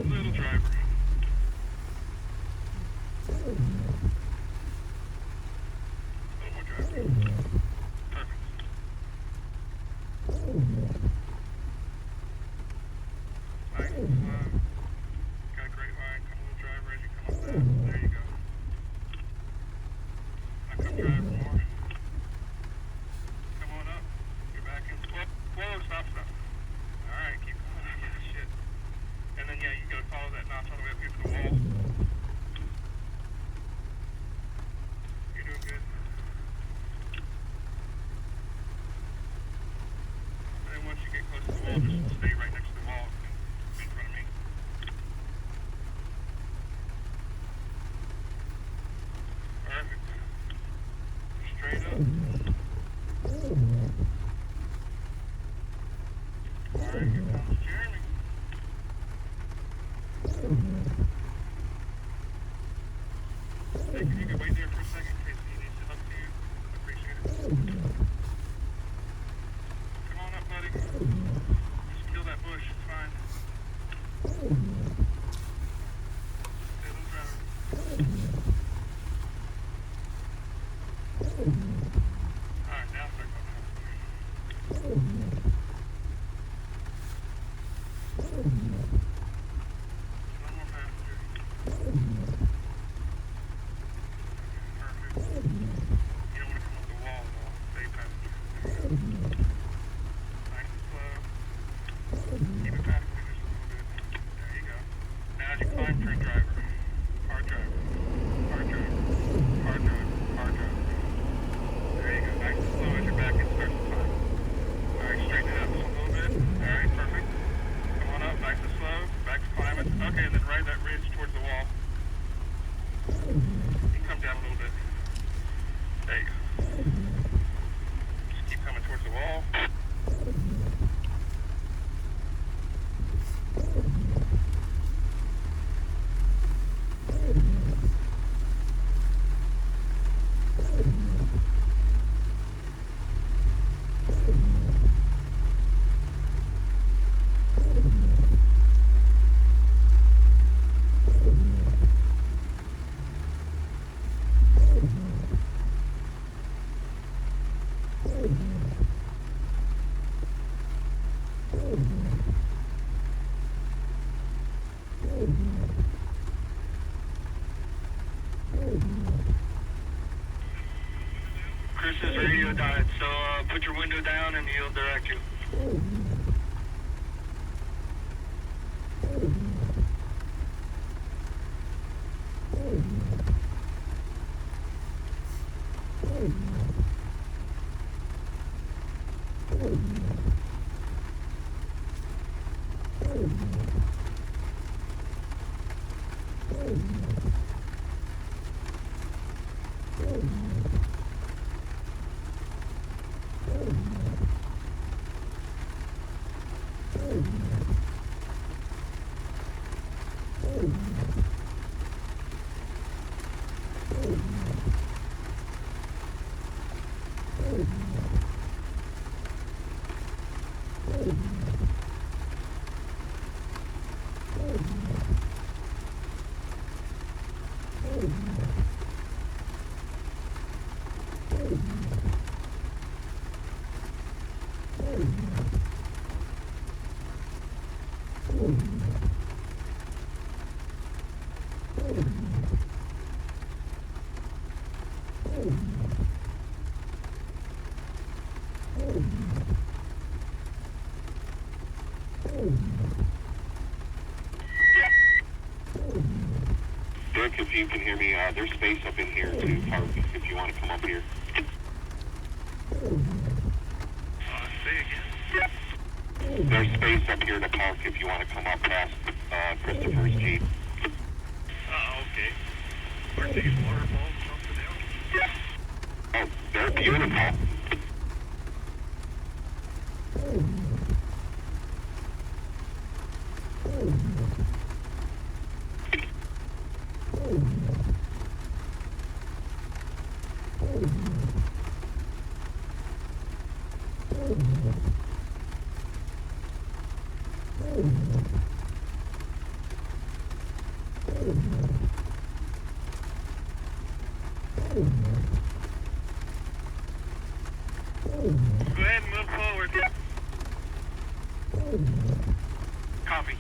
Little driver. Little more driver. Perfect. Nice and slow. Got a great line. Come a little driver as you come up that. There you go. Now come drive more. Come on up. You're back in. Whoa, stop. Alright, keep going. Yeah, shit. And then, yeah, you gotta follow that notch all the way up here to the wall. You're doing good. And then once you get close to the wall, just stay right next to the wall in front of me. Perfect. Straight up. Alright, here comes Jeremy. Hey, you can wait there for a second in case he needs to help you. Appreciate it. Come on up, buddy. Just kill that bush. It's fine. Stay a little driver. Alright, now start going out. One more passenger. Perfect. You don't want to come up the wall at all. Stay passenger. Nice and slow. Keep it passenger just a little bit. There you go. Now as you climb, turn driver. Hard driver. Hard driver. Hard driver. Hard driver. There you go. Nice and slow as your back end starts to climb. Alright, straighten it up just a little bit. Alright, perfect. Come on up, nice and slow. Back to climbing. Okay, and then ride that ridge towards the wall. You can come down a little bit. There you go. Just keep coming towards the wall. Chris's radio died, so put your window down and he'll direct you. Dick, if you can hear me, there's space up in here to park if you want to come up here. Say again? There's space up here to park if you want to come up past Christopher's Jeep. Okay. Aren't these waterfalls something else? Oh, they're beautiful. Copy.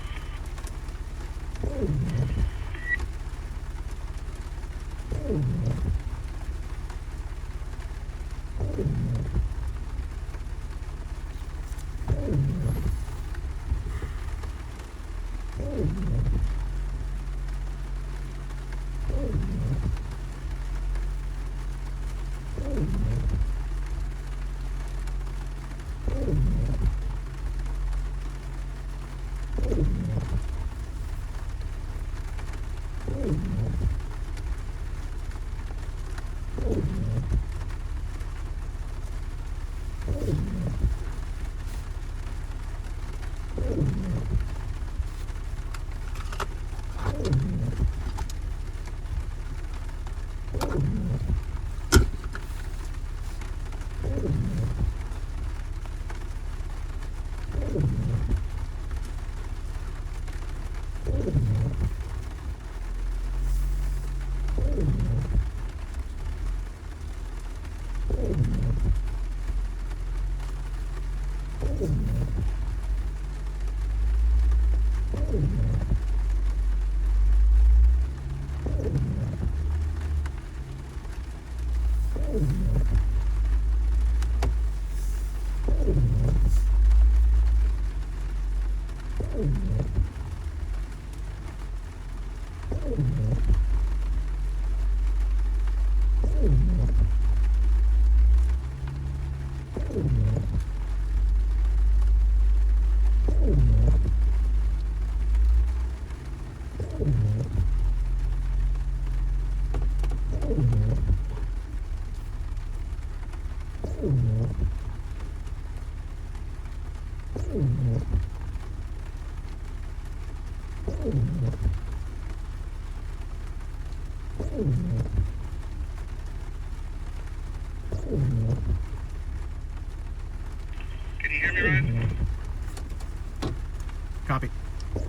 Can you hear me, Ryan? Copy. I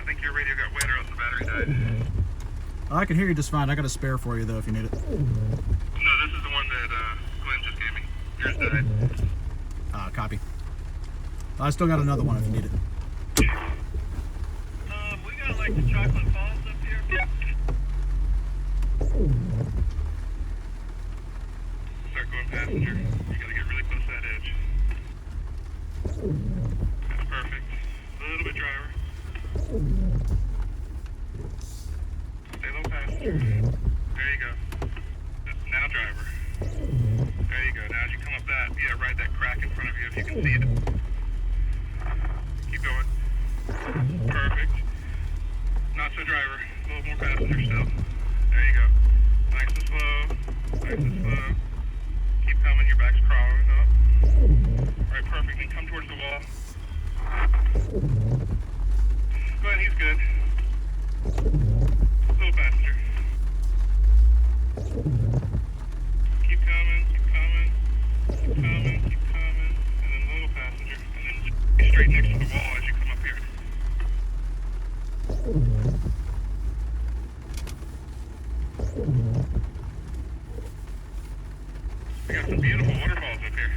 think your radio got wet or else the battery died. I can hear you just fine. I got a spare for you though if you need it. No, this is the one that Glenn just gave me. Yours died. Copy. I still got another one if you need it. We got like the chocolate falls up here. Start going passenger. You gotta get really close to that edge. That's perfect. A little bit driver. Stay low passenger. There you go. Now driver. There you go. Now as you come up that, yeah, ride that crack in front of you if you can see it. Keep going. Perfect. Not so driver. A little more passenger still. There you go. Nice and slow. Nice and slow. Keep coming. Your back's crawling up. Alright, perfect. Then come towards the wall. Go ahead. He's good. Little passenger. Keep coming. Keep coming. Keep coming. Keep coming. And then little passenger. And then just be straight next to the wall as you come up here. We got some beautiful waterfalls up here.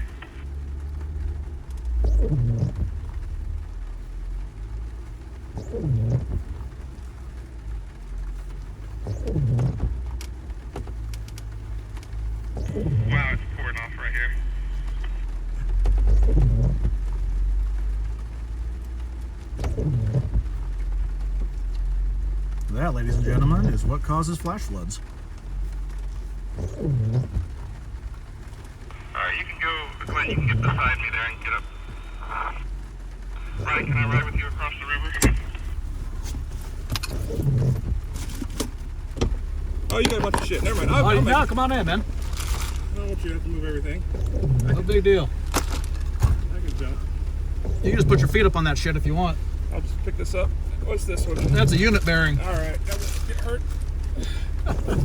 Wow, it's pouring off right here. That, ladies and gentlemen, is what causes flash floods. Alright, you can go, Glenn, you can get beside me there and get up. Ryan, can I ride with you across the river? Oh, you got a bunch of shit. Never mind. No, come on in, man. I don't want you to have to move everything. No big deal. I can jump. You can just put your feet up on that shit if you want. I'll just pick this up. What's this one? That's a unit bearing. All right. Get hurt.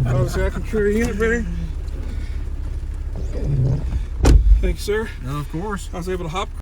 Oh, so I can carry a unit bearing? Thank you, sir. Of course. I was able to hop